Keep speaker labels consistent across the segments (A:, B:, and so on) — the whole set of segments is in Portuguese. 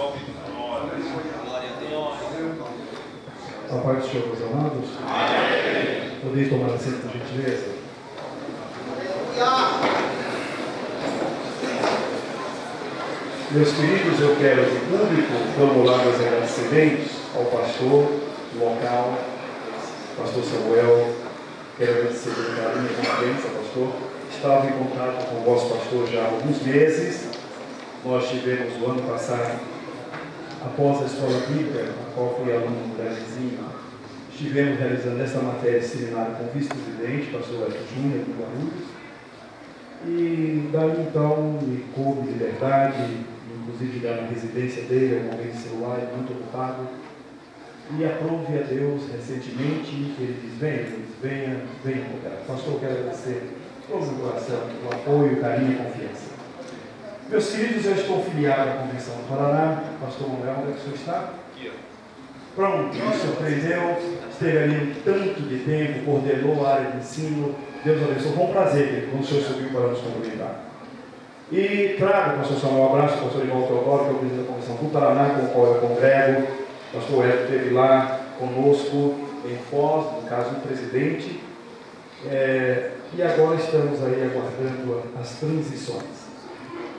A: A paz do Senhor, meus amados. Podeis tomar assento, por gentileza? Meus queridos, eu quero de público formular meus agradecimentos ao pastor local, pastor Samuel. Quero agradecer pelo carinho e confiança, pastor. Estava em contato com o vosso pastor já há alguns meses. Nós tivemos o ano passado, após a escola bíblica, a qual fui aluno do Brasilzinho, estivemos realizando essa matéria de seminário com o vice-presidente, pastor Elton Júnior, do Guarulhos. E daí então me coube de verdade, inclusive ligar na residência dele, é um momento de celular, muito ocupado. E aprove a Deus recentemente, que ele diz: venha, cooperar. Pastor, eu quero agradecer todo o coração, o apoio, o carinho e a confiança. Meus queridos, eu estou filiado à Convenção do Paraná. Pastor Manuel, onde é que o senhor está? Aqui. Pronto, me surpreendeu, esteve ali um tanto de tempo, coordenou a área de ensino. Deus abençoe, foi um prazer quando o senhor subiu para nos cumprimentar. E trago, pastor Samuel, um abraço, pastor Ivaldo Teodoro, que é o presidente da Convenção do Paraná, com o qual eu congrego. Pastor Edson esteve lá conosco em Foz, no caso do presidente. E agora estamos aí aguardando as transições.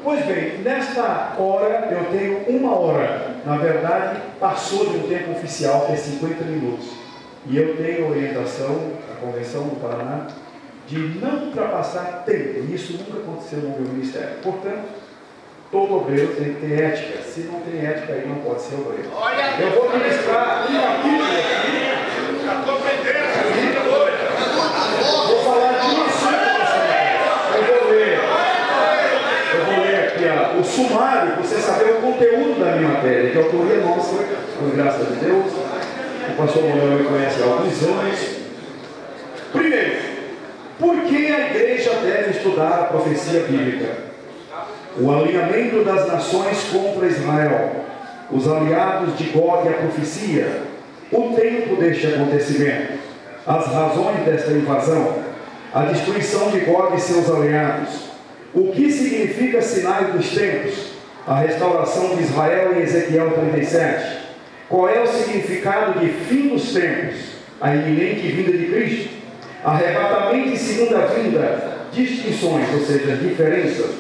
A: Pois bem, nesta hora eu tenho uma hora. Na verdade, passou de um tempo oficial, que é 50 minutos. E eu tenho orientação da Convenção do Paraná de não ultrapassar tempo. E isso nunca aconteceu no meu ministério. Portanto, todo obreiro tem que ter ética. Se não tem ética, aí não pode ser obreiro. Eu vou ministrar um capítulo aqui. Vou falar de um assunto. Eu vou ler aqui o sumário, para você saber o conteúdo da minha matéria, que é autoria nossa, por graça de Deus. O pastor Manuel me conhece há alguns anos. Primeiro, por que a igreja deve estudar a profecia bíblica? O alinhamento das nações contra Israel, os aliados de Gog e a profecia, o tempo deste acontecimento, as razões desta invasão, a destruição de Gog e seus aliados, o que significa sinais dos tempos, a restauração de Israel em Ezequiel 37, qual é o significado de fim dos tempos, a iminente vinda de Cristo, arrebatamento e segunda vinda, distinções, ou seja, diferenças.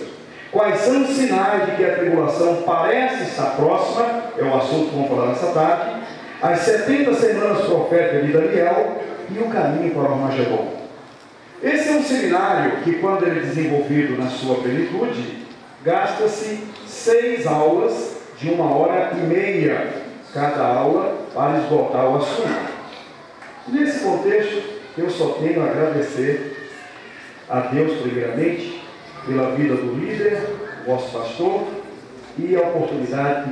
A: Quais são os sinais de que a tribulação parece estar próxima? É o assunto que vamos falar nessa tarde. As 70 semanas proféticas de Daniel e o caminho para o Armagedon. Esse é um seminário que, quando ele é desenvolvido na sua plenitude, gasta-se 6 aulas de 1h30 cada aula para esgotar o assunto. Nesse contexto, eu só tenho a agradecer a Deus, primeiramente, pela vida do líder, vosso pastor, e a oportunidade que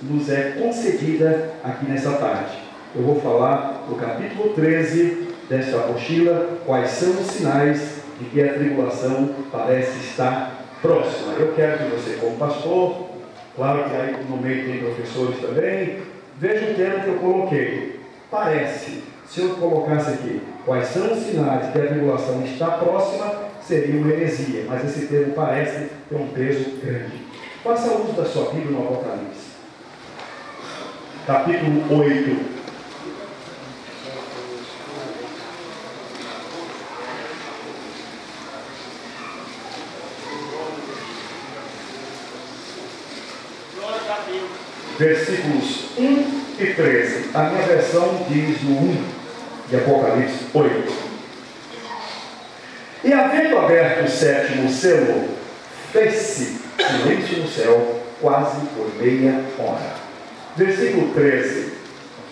A: nos é concedida aqui nessa tarde. Eu vou falar do capítulo 13 desta apostila, quais são os sinais de que a tribulação parece estar próxima. Eu quero que você, como pastor, claro que aí no meio tem professores também, veja o termo que eu coloquei, parece. Se eu colocasse aqui, quais são os sinais de que a tribulação está próxima, seria uma heresia, mas esse termo parece ter um peso grande. Faça uso da sua Bíblia no Apocalipse. Capítulo 8. Versículos 1 e 13. A minha versão diz no 1 de Apocalipse 8. E havendo aberto o 7º selo, fez-se silêncio no céu, quase por meia hora. Versículo 13.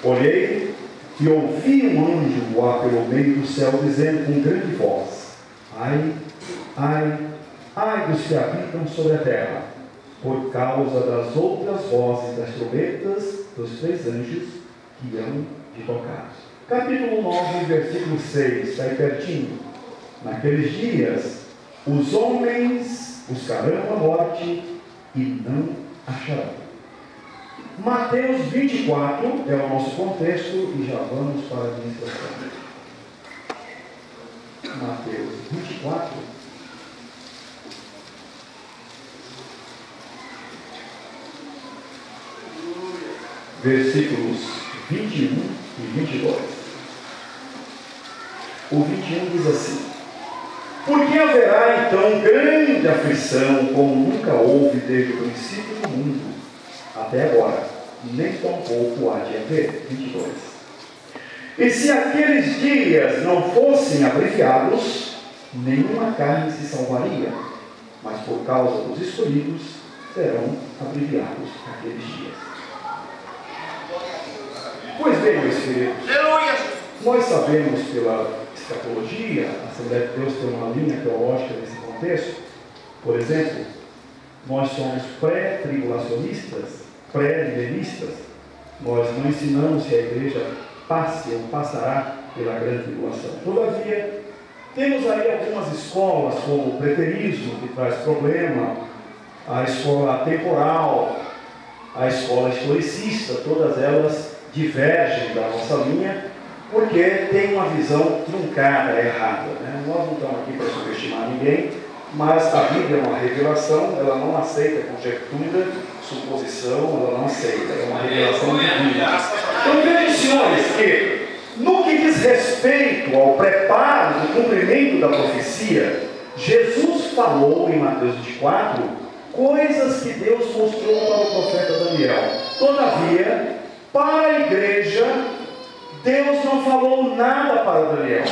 A: Olhei e ouvi um anjo voar pelo meio do céu, dizendo com grande voz: ai, ai, ai dos que habitam sobre a terra, por causa das outras vozes das trombetas dos 3 anjos que hão de tocar. Capítulo 9, versículo 6, está aí pertinho. Naqueles dias, os homens buscarão a morte e não acharão. Mateus 24 é o nosso contexto e já vamos para a administração. Mateus 24. versículos 21 e 22. O 21 diz assim: porque haverá então grande aflição, como nunca houve desde o princípio do mundo até agora, nem tampouco há de haver. 22. E se aqueles dias não fossem abreviados, nenhuma carne se salvaria, mas por causa dos escolhidos serão abreviados aqueles dias. Pois bem, meus queridos, nós sabemos pela escatologia, a Assembleia de Deus tem uma linha teológica nesse contexto. Por exemplo, nós somos pré-tribulacionistas, pré-milenistas. Nós não ensinamos que a igreja passe ou passará pela grande tribulação. Todavia, temos aí algumas escolas, como o preterismo, que traz problema, a escola temporal, a escola historicista, todas elas divergem da nossa linha, porque tem uma visão truncada, errada, né? Nós não estamos aqui para subestimar ninguém, mas a Bíblia é uma revelação, ela não aceita conjectura, suposição, ela não aceita, é uma revelação divina. Então vejam, senhores, que no que diz respeito ao preparo do cumprimento da profecia, Jesus falou em Mateus 24 coisas que Deus mostrou para o profeta Daniel. Todavia, para a igreja, Deus não falou nada para Daniel.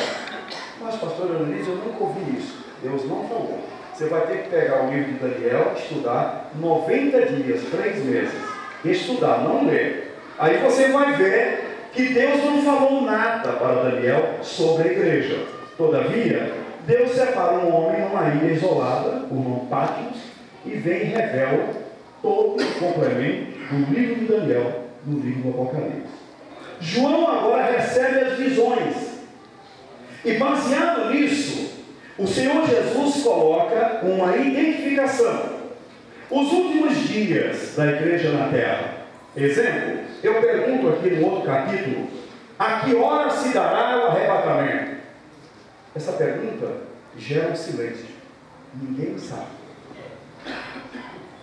A: Mas, pastor Leonilson, eu nunca ouvi isso. Deus não falou. Você vai ter que pegar o livro de Daniel, estudar 90 dias, 3 meses. Estudar, não ler. Aí você vai ver que Deus não falou nada para Daniel sobre a igreja. Todavia, Deus separa um homem numa ilha isolada, o nome Patmos, e vem e revela todo o complemento do livro de Daniel no livro do Apocalipse. João agora recebe as visões. E baseado nisso, o Senhor Jesus coloca uma identificação. Os últimos dias da igreja na terra. Exemplo, eu pergunto aqui no outro capítulo: a que hora se dará o arrebatamento? Essa pergunta gera um silêncio. Ninguém sabe.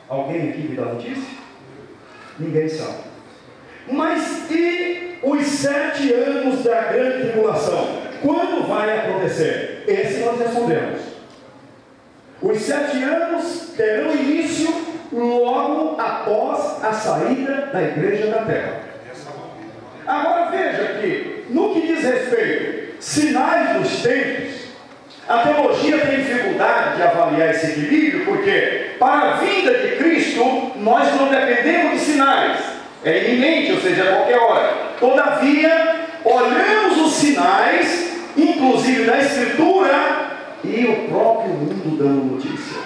A: Alguém aqui me dá notícia? Ninguém sabe. Mas e os 7 anos da grande tribulação? Quando vai acontecer? Esse nós respondemos. Os 7 anos terão início logo após a saída da igreja da terra. Agora veja que, no que diz respeito sinais dos tempos, a teologia tem dificuldade de avaliar esse equilíbrio, porque para a vinda de Cristo nós não dependemos de sinais, é iminente, ou seja, a qualquer hora. Todavia, olhamos os sinais, inclusive da Escritura, e o próprio mundo dando notícia.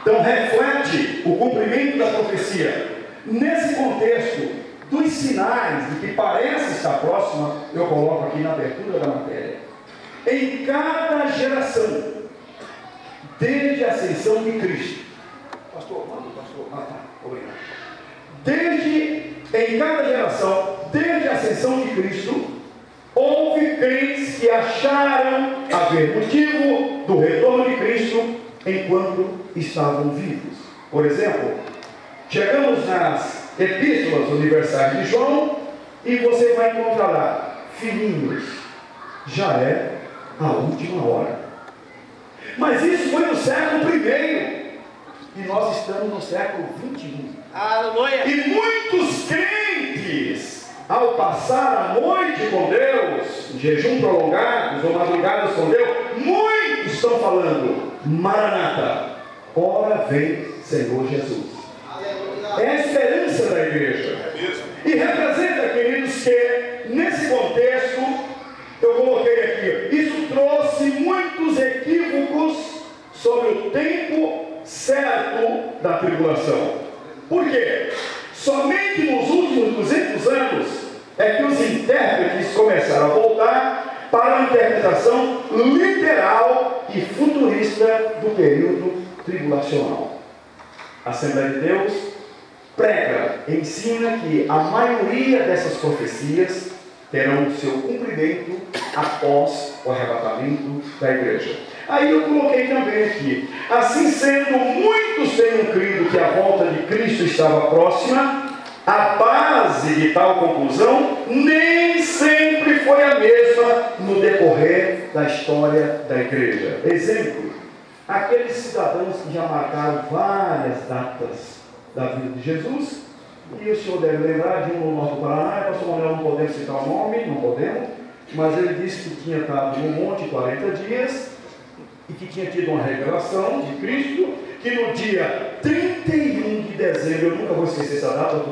A: Então reflete o cumprimento da profecia. Nesse contexto dos sinais de que parece estar próxima, eu coloco aqui na abertura da matéria: em cada geração, desde a ascensão de Cristo, pastor, obrigado. Em cada geração, desde a ascensão de Cristo, houve crentes que acharam haver motivo do retorno de Cristo enquanto estavam vivos. Por exemplo, chegamos nas epístolas universais de João e você vai encontrar lá: filhinhos, já é a última hora. Mas isso foi no século I e nós estamos no século XXI. Aleluia! E muitos crentes, ao passar a noite com Deus, jejum prolongados ou madrugadas com Deus, muitos estão falando: Maranata, ora vem Senhor Jesus. É a esperança da igreja. E representa, queridos, que nesse contexto, eu coloquei aqui, isso trouxe muitos equívocos sobre o tempo certo da tribulação. Por quê? Somente nos últimos 200 anos é que os intérpretes começaram a voltar para a interpretação literal e futurista do período tribulacional. A Assembleia de Deus prega, ensina que a maioria dessas profecias terão seu cumprimento após o arrebatamento da igreja. Aí eu coloquei também aqui: assim sendo, muitos tenham crido que a volta de Cristo estava próxima, a bala base de tal conclusão nem sempre foi a mesma no decorrer da história da igreja. Exemplo, aqueles cidadãos que já marcaram várias datas da vida de Jesus, e o senhor deve lembrar de um no norte do Paraná, pastor Manuel, não podemos citar o nome, não podemos, mas ele disse que tinha estado no monte 40 dias, e que tinha tido uma revelação de Cristo, que no dia 31 de dezembro, eu nunca vou esquecer essa data,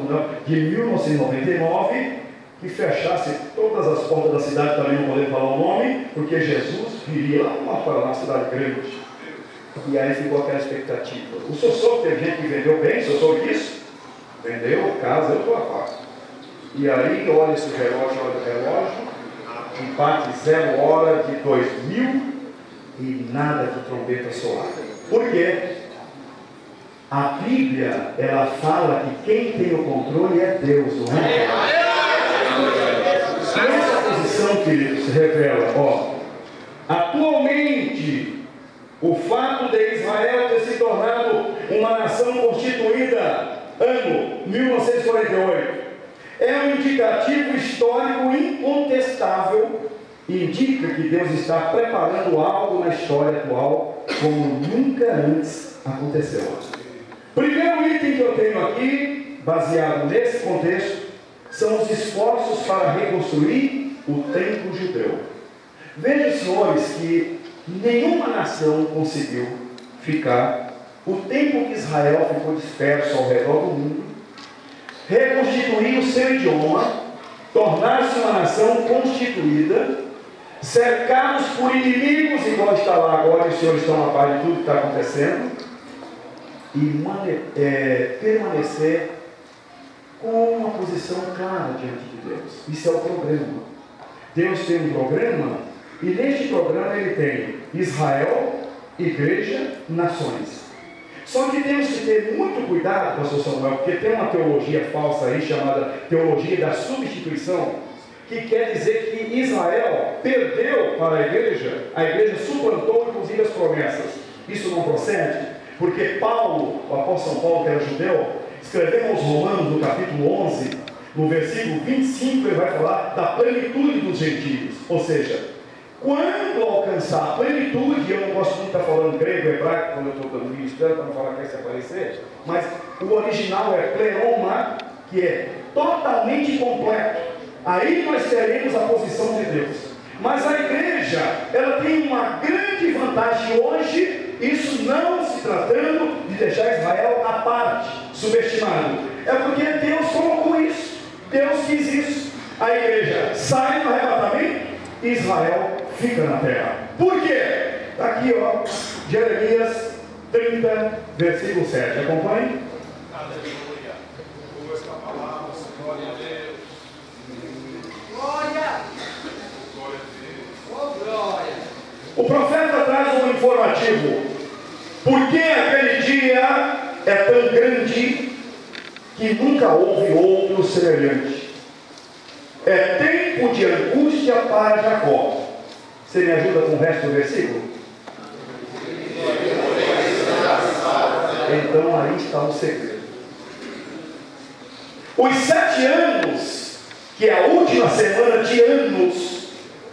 A: de 1999, que fechasse todas as portas da cidade, também não podemos falar o nome, porque Jesus viria lá para uma cidade grande. E aí ficou aquela expectativa. O senhor soube, teve gente que vendeu bem, o senhor soube disso? Vendeu casa, eu estou a parte. E aí, olha esse relógio, olha o relógio, empate 0 hora de 2000 e nada de trombeta soar. Por quê? A Bíblia, ela fala que quem tem o controle é Deus, não é? Essa posição, queridos, revela, ó, atualmente, o fato de Israel ter se tornado uma nação constituída, ano 1948, é um indicativo histórico incontestável, indica que Deus está preparando algo na história atual como nunca antes aconteceu. Primeiro item que eu tenho aqui, baseado nesse contexto, são os esforços para reconstruir o templo judeu. Vejam, senhores, que nenhuma nação conseguiu ficar o tempo que Israel ficou disperso ao redor do mundo, reconstituir o seu idioma, tornar-se uma nação constituída, cercados por inimigos, igual está lá agora, e os senhores estão a par de tudo que está acontecendo, e permanecer com uma posição clara diante de Deus. Isso é o programa. Deus tem um programa, e neste programa ele tem Israel, igreja, nações. Só que temos que ter muito cuidado, pastor Samuel, porque tem uma teologia falsa aí, chamada teologia da substituição, que quer dizer que Israel perdeu para a igreja suplantou inclusive as promessas. Isso não procede, porque Paulo, o apóstolo São Paulo, que era judeu, escrevendo aos Romanos, no capítulo 11, no versículo 25, ele vai falar da plenitude dos gentios. Ou seja, quando alcançar a plenitude, eu não gosto muito de estar falando grego, hebraico, quando eu estou dando ministério, para não falar que vai se aparecer, mas o original é pleroma, que é totalmente completo. Aí nós teremos a posição de Deus. Mas a igreja, ela tem uma grande vantagem hoje, isso não se tratando de deixar Israel à parte, subestimado. É porque Deus colocou isso, Deus quis isso. A igreja sai do arrebatamento, Israel fica na terra. Por quê? Está aqui, ó, Jeremias 30, versículo 7. Acompanhe.
B: Aleluia. Boa esta palavra, glória a Deus.
C: Glória!
B: Glória a Deus.
C: Oh, glória!
A: O profeta traz um informativo. Por que aquele dia é tão grande que nunca houve outro semelhante? É tempo de angústia para Jacó. Você me ajuda com o resto do versículo? Então aí está o segredo. Os 7 anos, que é a última semana de anos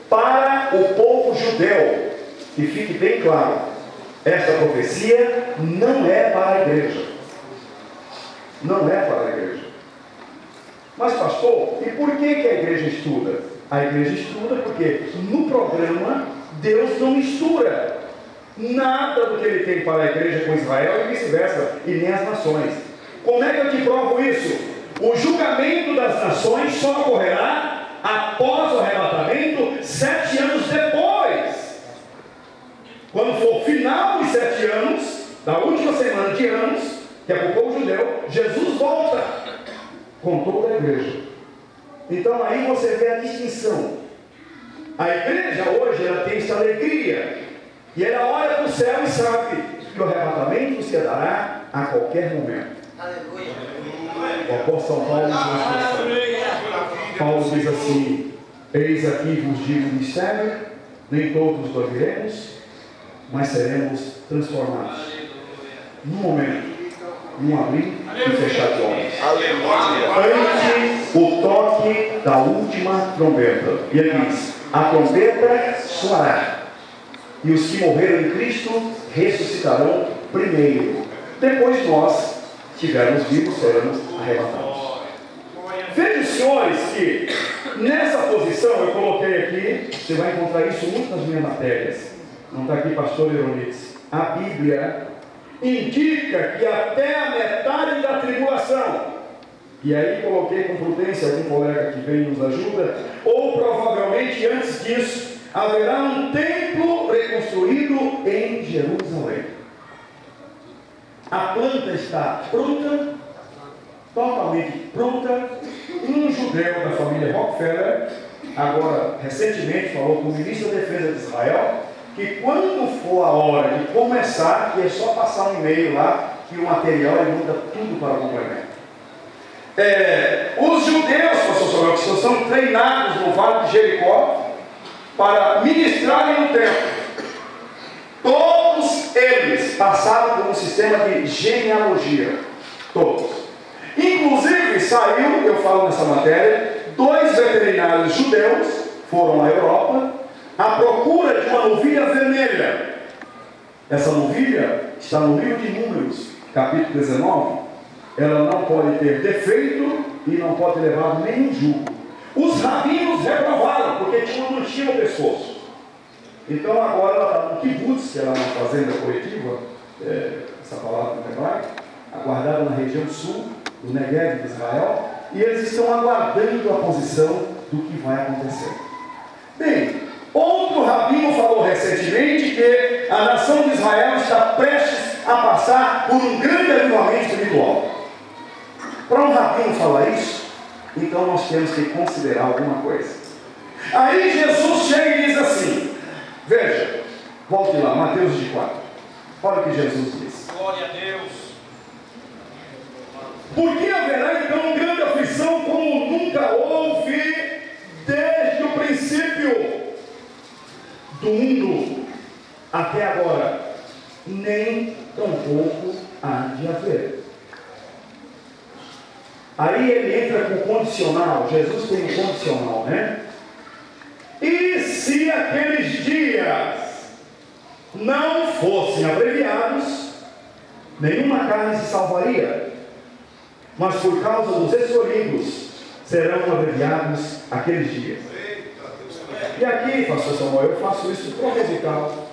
A: para o povo judeu, e fique bem claro, esta profecia não é para a igreja. Não é para a igreja. Mas pastor, e por que a igreja estuda? A igreja estuda porque no programa Deus não mistura nada do que ele tem para a igreja com Israel e vice-versa, e nem as nações. Como é que eu te provo isso? O julgamento das nações só ocorrerá após o arrebatamento, 7 anos depois. Quando for o final dos 7 anos, da última semana de anos, que é para o povo judeu, Jesus volta com toda a igreja. Então aí você vê a distinção. A igreja hoje, ela tem essa alegria, e ela olha para o céu e sabe que o arrebatamento se dará a qualquer momento.
C: Aleluia!
A: O apóstolo Paulo diz assim: eis aqui vos digo o mistério, nem todos o ouviremos, mas seremos transformados. No momento, num abrir e fechar de olhos.
B: Aleluia.
A: Ante o toque da última trombeta. E ele diz: a trombeta soará, e os que morreram em Cristo ressuscitarão primeiro. Depois nós, estivermos vivos, seremos arrebatados. Vejam, senhores, que nessa posição eu coloquei aqui, você vai encontrar isso muito nas minhas matérias. Não está aqui, pastor Euronides. A Bíblia indica que até a metade da tribulação, e aí coloquei com prudência, algum colega que vem nos ajuda, ou provavelmente antes disso, haverá um templo reconstruído em Jerusalém. A planta está pronta, totalmente pronta. Um judeu da família Rockefeller, agora recentemente falou com o ministro da Defesa de Israel, que quando for a hora de começar, que é só passar um e-mail lá, que o material ele muda tudo para o complemento. Os judeus, pastor Samuel, que são treinados no Vale de Jericó para ministrarem no templo, todos eles passaram por um sistema de genealogia. Todos. Inclusive saiu, eu falo nessa matéria, 2 veterinários judeus foram à Europa à procura de uma novilha vermelha. Essa novilha está no livro de Números, capítulo 19. Ela não pode ter defeito e não pode levar nenhum jugo. Os rabinos reprovaram, porque não tinha o pescoço. Então agora ela está no kibbutz, que é uma fazenda coletiva, essa palavra no hebraico, aguardada na região sul do Negev de Israel, e eles estão aguardando a posição do que vai acontecer. Bem, outro rabino falou recentemente que a nação de Israel está prestes a passar por um grande avivamento espiritual. Para um rabino falar isso, então nós temos que considerar alguma coisa. Aí Jesus chega e diz assim, veja, volte lá, Mateus 24. Olha o que Jesus diz.
B: Glória a Deus.
A: Porque haverá então grande aflição como nunca houve desde o princípio do mundo até agora, nem tampouco há de haver. Aí ele entra com o condicional. Jesus tem um condicional, né? E se aqueles dias não fossem abreviados, nenhuma carne se salvaria. Mas por causa dos escolhidos, serão abreviados aqueles dias. E aqui, pastor Samuel, eu faço isso proposital,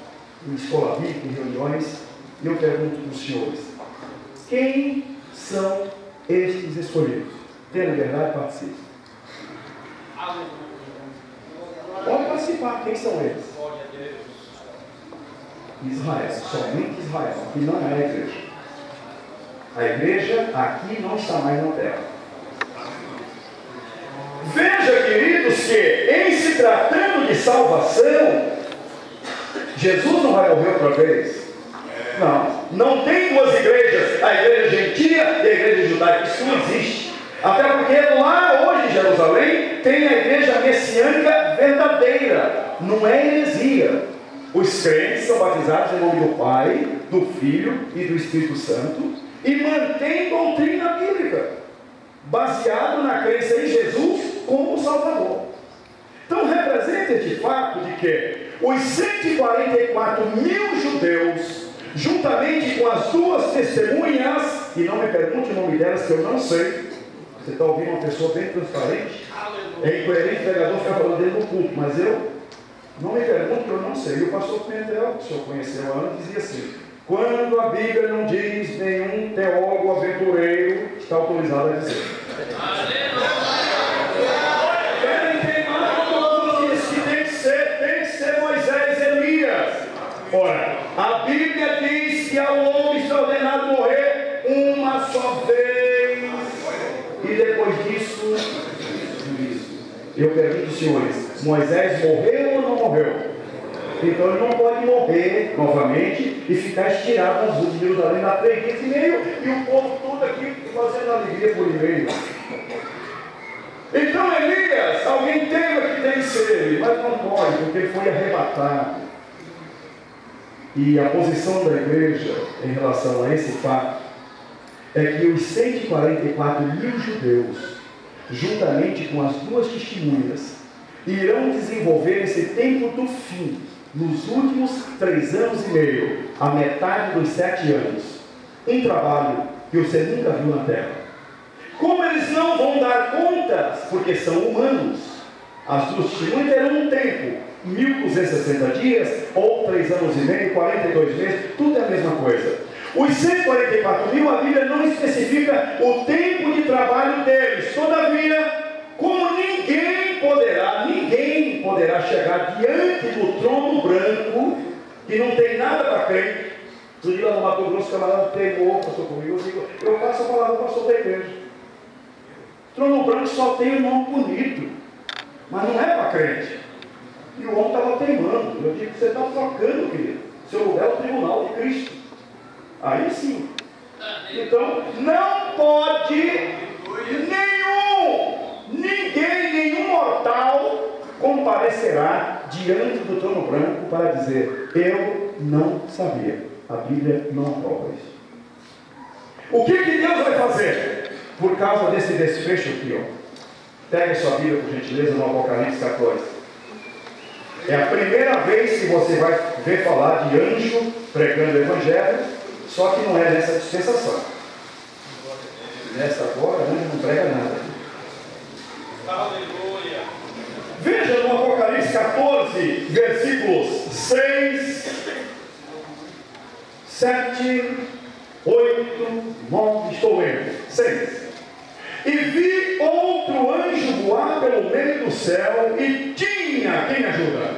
A: em escola bíblica, em reuniões, e eu pergunto para os senhores: quem são estes escolhidos? Tenha liberdade, participe. Pode participar, quem são eles? Israel, somente Israel, que não é a igreja. A igreja aqui não está mais na terra. Veja, queridos, que em se tratando de salvação, Jesus não vai morrer outra vez. Não tem duas igrejas, a igreja gentia e a igreja judaica. Isso não existe. Até porque lá hoje em Jerusalém tem a igreja messiânica verdadeira, não é heresia. Os crentes são batizados em nome do Pai, do Filho e do Espírito Santo e mantêm doutrina bíblica, baseado na crença em Jesus como Salvador. Então representa este fato de que os 144 mil judeus, juntamente com as 2 testemunhas, e não me pergunte o nome delas que eu não sei, você está ouvindo uma pessoa bem transparente, é incoerente o pregador ficar falando dele no culto, mas eu não me pergunto que eu não sei. E o pastor Pimentel, que o senhor conheceu antes, dizia assim: quando a Bíblia não diz, nenhum teólogo aventureiro está autorizado a dizer. Tem que ser Moisés e Elias. Ora, a Bíblia diz que ao homem está ordenado morrer uma só vez, e depois disso, juízo. Eu pergunto, senhores, Moisés morreu ou não morreu? Então ele não pode morrer novamente e ficar estirado nas ruas de Jerusalém na 3 dias e meio, e o povo todo aqui fazendo alegria por e-mail. Então Elias, alguém tema que tem que ser ele, mas não pode, porque ele foi arrebatado. E a posição da igreja em relação a esse fato é que os 144 mil judeus, juntamente com as duas testemunhas, irão desenvolver esse tempo do fim, nos últimos 3 anos e meio, a metade dos 7 anos, um trabalho que você nunca viu na terra. Como eles não vão dar contas, porque são humanos, as duas testemunhas terão um tempo, 1260 dias, ou 3 anos e meio, 42 meses, tudo é a mesma coisa. Os 144 mil, a Bíblia não especifica o tempo de trabalho deles. Todavia, como ninguém poderá chegar diante do trono branco, que não tem nada para crente. Tu diz lá no Mato Grosso, camarada pegou, pastor comigo, eu digo, eu passo a palavra para o pastor da igreja. Trono branco só tem um nome bonito, mas não é para crente. E o homem estava teimando. Eu digo, você está trocando, querido. Seu lugar é o tribunal de Cristo. Aí sim. Então, não pode nenhum mortal comparecerá diante do trono branco para dizer, eu não sabia. A Bíblia não aprova isso. O que Deus vai fazer? Por causa desse desfecho aqui, ó. Pega sua Bíblia, por gentileza, no Apocalipse 14. É a primeira vez que você vai ver falar de anjo pregando o Evangelho, só que não é nessa dispensação. Nessa agora, anjo não prega nada.
B: Aleluia.
A: Veja no Apocalipse 14, versículos 6, 7, 8, 9, estou lendo. 6. E vi outro anjo voar pelo meio do céu e tinha, quem me ajuda?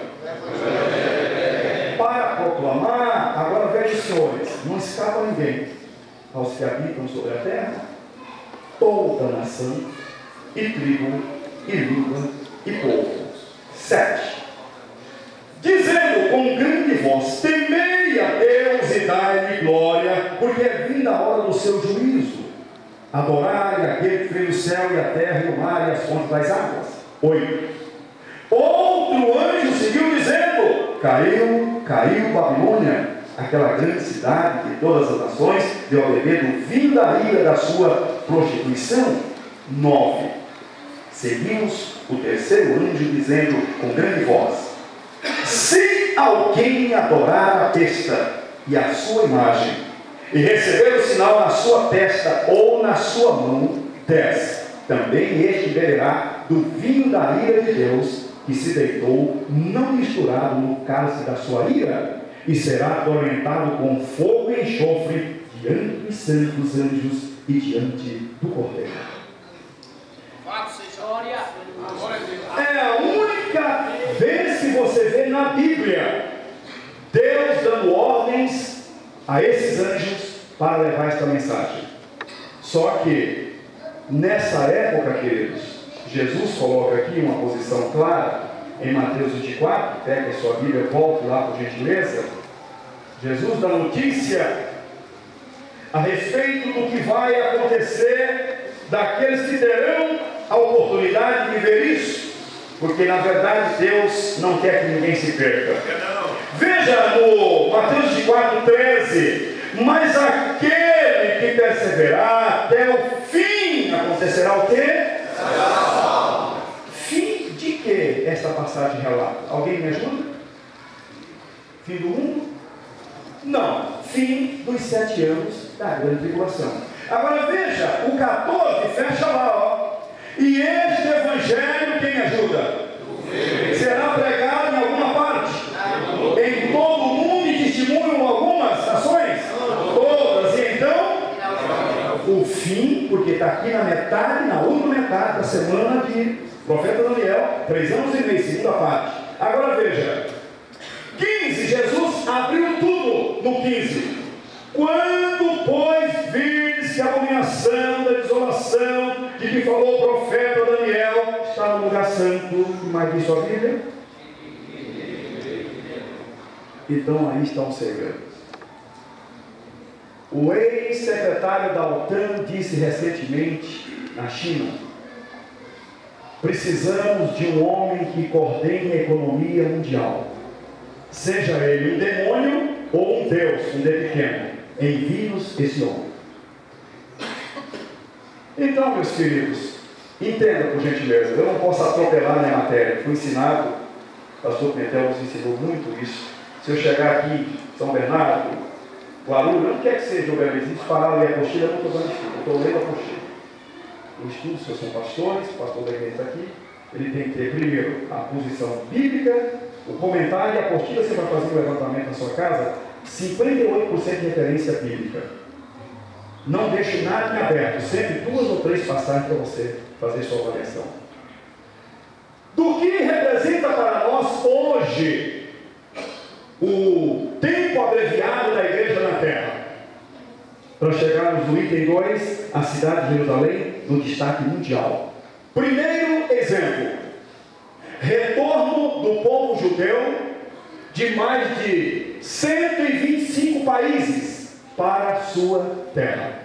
A: Para proclamar, agora veja os senhores, não escapa ninguém, aos que habitam sobre a terra, toda nação, e tribo, e língua, e povo. 7. Dizendo com grande voz, temei a Deus e dai-lhe glória, porque é vinda a hora do seu juízo. Adorai aquele que fez o céu e a terra e o mar e as fontes das águas. 8. Outro anjo seguiu dizendo, caiu Babilônia, aquela grande cidade de todas as nações, de ao beber do vinho da ira da sua prostituição. 9. Seguimos o terceiro anjo dizendo com grande voz, se alguém adorar a besta e a sua imagem, e receber o sinal na sua testa ou na sua mão, 10. Também este beberá do vinho da ira de Deus, que se deitou, não misturado no cálice da sua ira, e será atormentado com fogo e enxofre diante dos santos anjos e diante do Cordeiro. É a única vez que você vê na Bíblia Deus dando ordens a esses anjos para levar esta mensagem. Só que nessa época, queridos, Jesus coloca aqui uma posição clara em Mateus 24, pega a sua Bíblia, volte lá por gentileza. Jesus dá notícia a respeito do que vai acontecer daqueles que terão a oportunidade de ver isso, porque na verdade Deus não quer que ninguém se perca. Veja no Mateus 24, 13, mas aquele que perseverar até o fim, acontecerá o quê? Fim de que esta passagem relata? Alguém me ajuda? Fim do mundo? Não, fim dos 7 anos da grande tribulação. Agora veja, o 14 fecha lá, ó. E este evangelho, quem me ajuda? Será pregado em alguma parte? Em todo o mundo e testemunham algumas nações? Todas. E então, o fim, porque está aqui na metade, na última metade da semana de profeta Daniel, 3 anos e meio, segunda parte. Agora veja, 15, Jesus abriu tudo no 15. Quando, pois, virdes que a abominação da desolação de que falou o profeta Daniel está no lugar santo, mais diz sua Bíblia? Então aí está um segredo. O ex-secretário da OTAN disse recentemente na China: precisamos de um homem que coordene a economia mundial, seja ele um demônio ou um Deus, um D pequeno. Envie-nos esse homem. Então, meus queridos, entenda por gentileza, eu não posso atropelar minha matéria. Fui ensinado, o pastor Pimentel nos ensinou muito isso. Se eu chegar aqui, São Bernardo, Guarulhos, onde quer que seja o Belizinho, parar a ler a apostila, eu não estou dando estudo, eu estou lendo a apostila. Eu estudo, se eu sou pastores, o pastor da igreja está aqui, ele tem que ter primeiro a posição bíblica, o comentário e a apostila. Você vai fazer um levantamento na sua casa, 58% de referência bíblica. Não deixe nada em aberto, sempre 2 ou 3 passagens para você fazer sua avaliação. Do que representa para nós hoje o tempo abreviado da igreja na terra? Para chegarmos no item 2, a cidade de Jerusalém, no destaque mundial. Primeiro exemplo, retorno do povo judeu de mais de 125 países para a sua terra.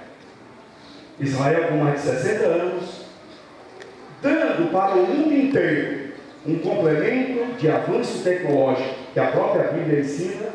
A: Israel com mais de 60 anos, dando para o mundo inteiro um complemento de avanço tecnológico que a própria Bíblia ensina,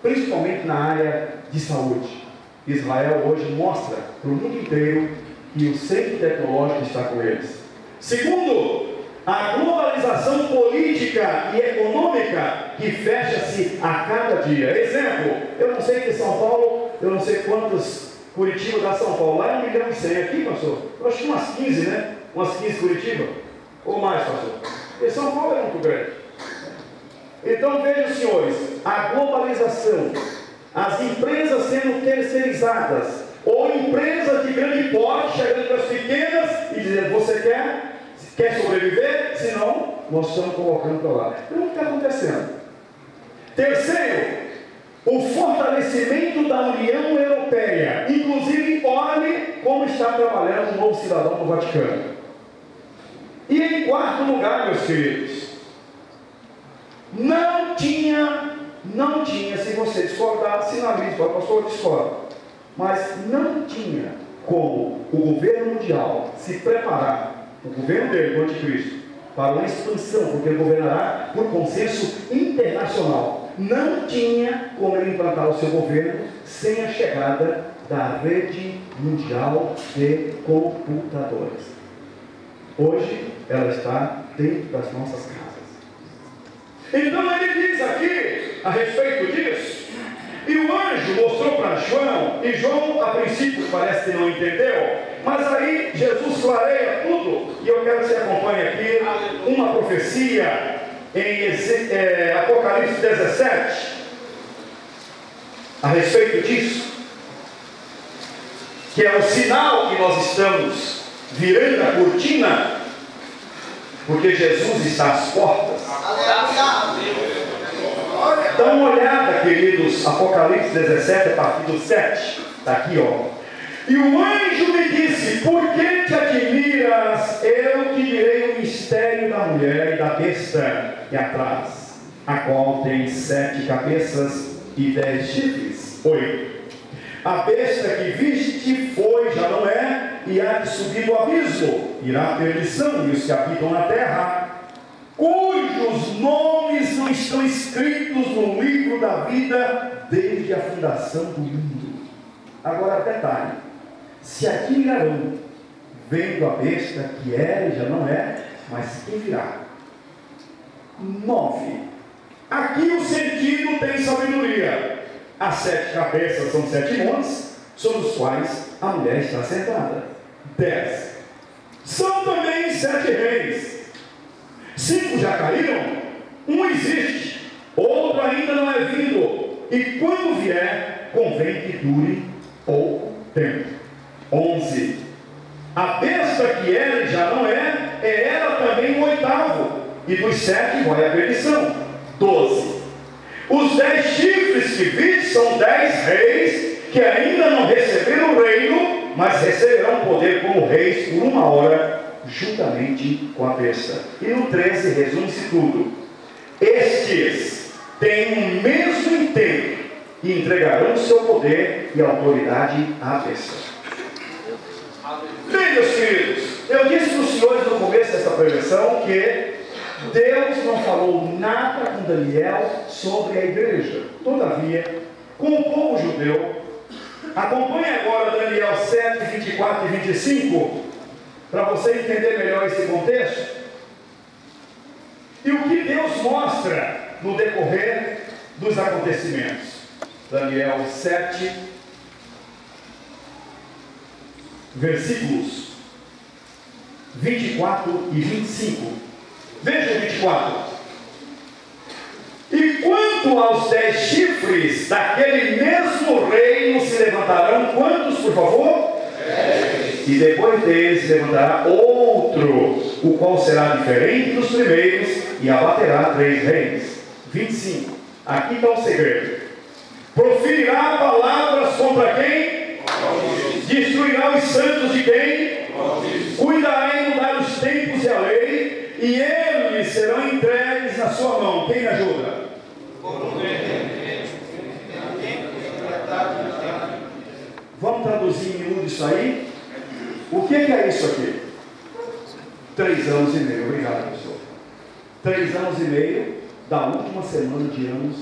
A: principalmente na área de saúde. Israel hoje mostra para o mundo inteiro que o centro tecnológico está com eles. Segundo, a globalização política e econômica que fecha-se a cada dia. Exemplo, eu não sei que São Paulo, eu não sei quantos Curitiba dá São Paulo, lá é 1 milhão e 100 aqui, pastor. Eu acho que umas 15, né? Umas 15 Curitiba, ou mais, pastor. E São Paulo é muito grande. Então vejam, senhores, a globalização, as empresas sendo terceirizadas, ou empresas de grande porte chegando para as pequenas e dizendo: você quer sobreviver? Senão, nós estamos colocando para lá. Então, o que está acontecendo? Terceiro, o fortalecimento da União Europeia. Inclusive, olhe como está trabalhando o novo cidadão do Vaticano. E em quarto lugar, meus queridos, não tinha, se você discordar, sinalize, o pastor discorda, mas não tinha como o governo mundial se preparar, o governo dele, do anticristo, para uma expansão, porque ele governará por consenso internacional. Não tinha como ele implantar o seu governo sem a chegada da rede mundial de computadores. Hoje ela está dentro das nossas casas. Então ele diz aqui a respeito disso, e o anjo mostrou para João, e João a princípio parece que não entendeu, mas aí Jesus clareia tudo, e eu quero que você acompanhe aqui uma profecia em Apocalipse 17, a respeito disso, que é o sinal que nós estamos virando a cortina, porque Jesus está às portas. Dá uma olhada, queridos, Apocalipse 17, a partir do 7, está aqui, ó. E o anjo me disse: por que te admiras? Eu te direi o mistério da mulher e da besta que atrás, a qual tem 7 cabeças e 10 chifres. 8. A besta que viste foi, já não é, e há de subir do abismo, irá à perdição, e os que habitam na terra, cujos nomes não estão escritos no livro da vida desde a fundação do mundo. Agora, detalhe: se admirarão vendo a besta que era e já não é, mas que virá. 9. Aqui o sentido tem sabedoria. As 7 cabeças são 7 montes, sobre os quais a mulher está sentada. 10. São também 7 reis. 5 já caíram, um existe, outro ainda não é vindo, e quando vier, convém que dure pouco tempo. 11. A besta que era e já não é ela também o 8º, e dos 7 vai a perdição. 12. Os 10 chifres que viste são 10 reis, que ainda não receberam o reino, mas receberão poder como reis por 1 hora, juntamente com a besta. E no 13 resume-se tudo. Estes têm o mesmo intento e entregarão o seu poder e autoridade à besta. Bem, meus queridos, eu disse para os senhores no começo dessa preleção que Deus não falou nada com Daniel sobre a igreja. Todavia, com o povo judeu, Acompanhe agora Daniel 7, 24 e 25, para você entender melhor esse contexto. E o que Deus mostra no decorrer dos acontecimentos. Daniel 7, versículos 24 e 25. Veja o 24. E quanto aos 10 chifres daquele mesmo reino se levantarão, quantos, por favor? 10. E depois deles se levantará outro, o qual será diferente dos primeiros, e abaterá 3 reis. 25. Aqui está o segredo. Proferirá palavras contra quem? Destruirá os santos de quem? Cuidará em mudar os tempos e a lei, e eles serão entregues na sua mão. Quem me ajuda? Vamos traduzir em miúdo isso aí? O que é isso aqui? 3 anos e meio. Obrigado, professor. 3 anos e meio da última semana de anos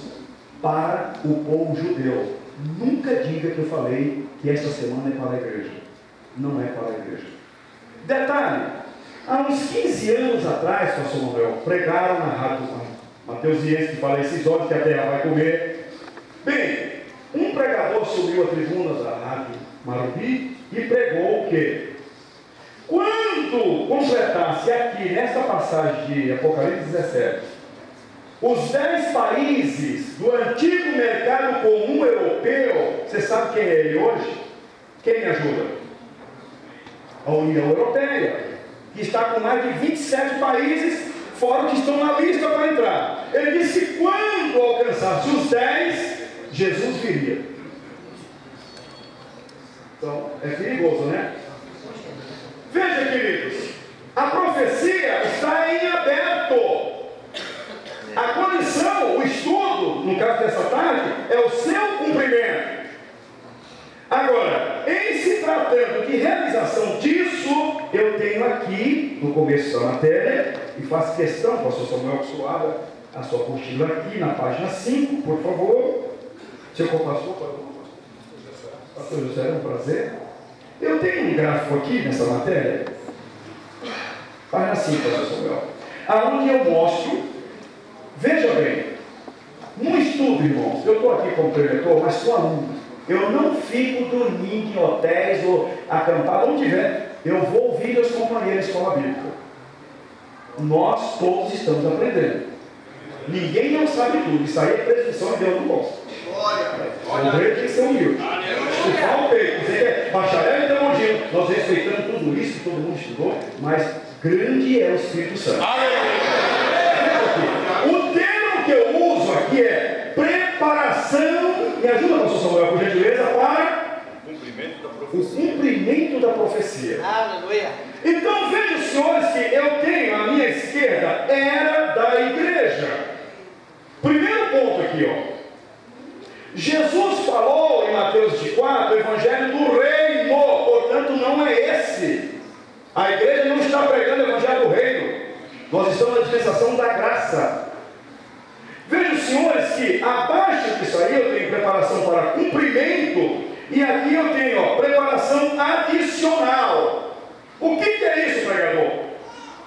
A: para o povo judeu. Nunca diga que eu falei que esta semana é para a igreja. Não é para a igreja. Detalhe, há uns 15 anos atrás, pastor Manuel, pregaram na rádio Mateusiense, que fala esses olhos que a terra vai comer. Bem, um pregador subiu a tribuna da rádio Marubi e pregou o quê? Quando completasse aqui, nesta passagem de Apocalipse 17, os 10 países do antigo mercado comum europeu, você sabe quem é ele hoje? Quem me ajuda? A União Europeia, que está com mais de 27 países, fora que estão na lista para entrar. Ele disse que quando alcançasse os 10, Jesus viria. Então, é perigoso, né? Veja, queridos, a profecia está em aberto. A condição, o estudo, no caso dessa tarde, é o seu cumprimento. Agora, em se tratando de realização disso, eu tenho aqui, no começo da matéria, e faço questão, pastor Samuel, que o abra a sua apostila aqui, na página 5, por favor. Seu co-pastor, pastor José, é um prazer. Eu tenho um gráfico aqui nessa matéria, página 5, pastor Samuel, aonde eu mostro, veja bem, no estudo, irmãos, eu estou aqui como preletor, mas sou aluno. Eu não fico dormindo em hotéis ou acampado, onde tiver. Eu vou ouvir os companheiros de escola bíblica. Nós todos estamos aprendendo. Ninguém não sabe tudo. Isso aí é presunção e Deus não gosta. O rei tem que ser humilde. Estufar o peito. Você quer bacharel e teologia. Nós respeitamos tudo isso que todo mundo estudou, mas grande é o Espírito Santo. O termo que eu uso aqui é preparação. Me ajuda, pastor Samuel, por gentileza, para o cumprimento da profecia.
C: Aleluia.
A: Então vejam, senhores, que eu tenho à minha esquerda era da igreja. Primeiro ponto aqui, ó. Jesus falou em Mateus 24 o evangelho do reino, portanto não é esse. A igreja não está pregando o evangelho do reino. Nós estamos na dispensação da graça. Vejam, senhores, que abaixo disso aí eu tenho preparação para cumprimento, e aqui eu tenho, ó, preparação adicional. O que é isso, pregador?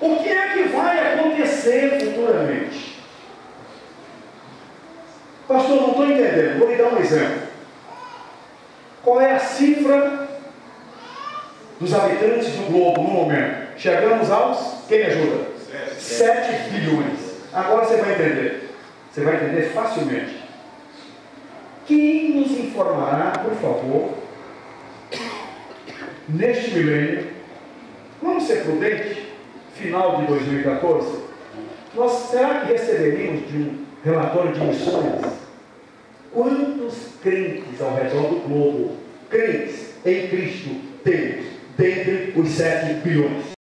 A: O que é que vai acontecer futuramente? Pastor, não estou entendendo. Vou lhe dar um exemplo. Qual é a cifra dos habitantes do globo no momento? Chegamos aos, quem me ajuda? 7 bilhões. Agora você vai entender. Você vai entender facilmente. Quem nos informará, por favor, neste milênio, vamos ser prudentes, final de 2014, será que receberíamos de um relatório de missões? Quantos crentes ao redor do globo, crentes em Cristo, temos dentre os 7 bilhões?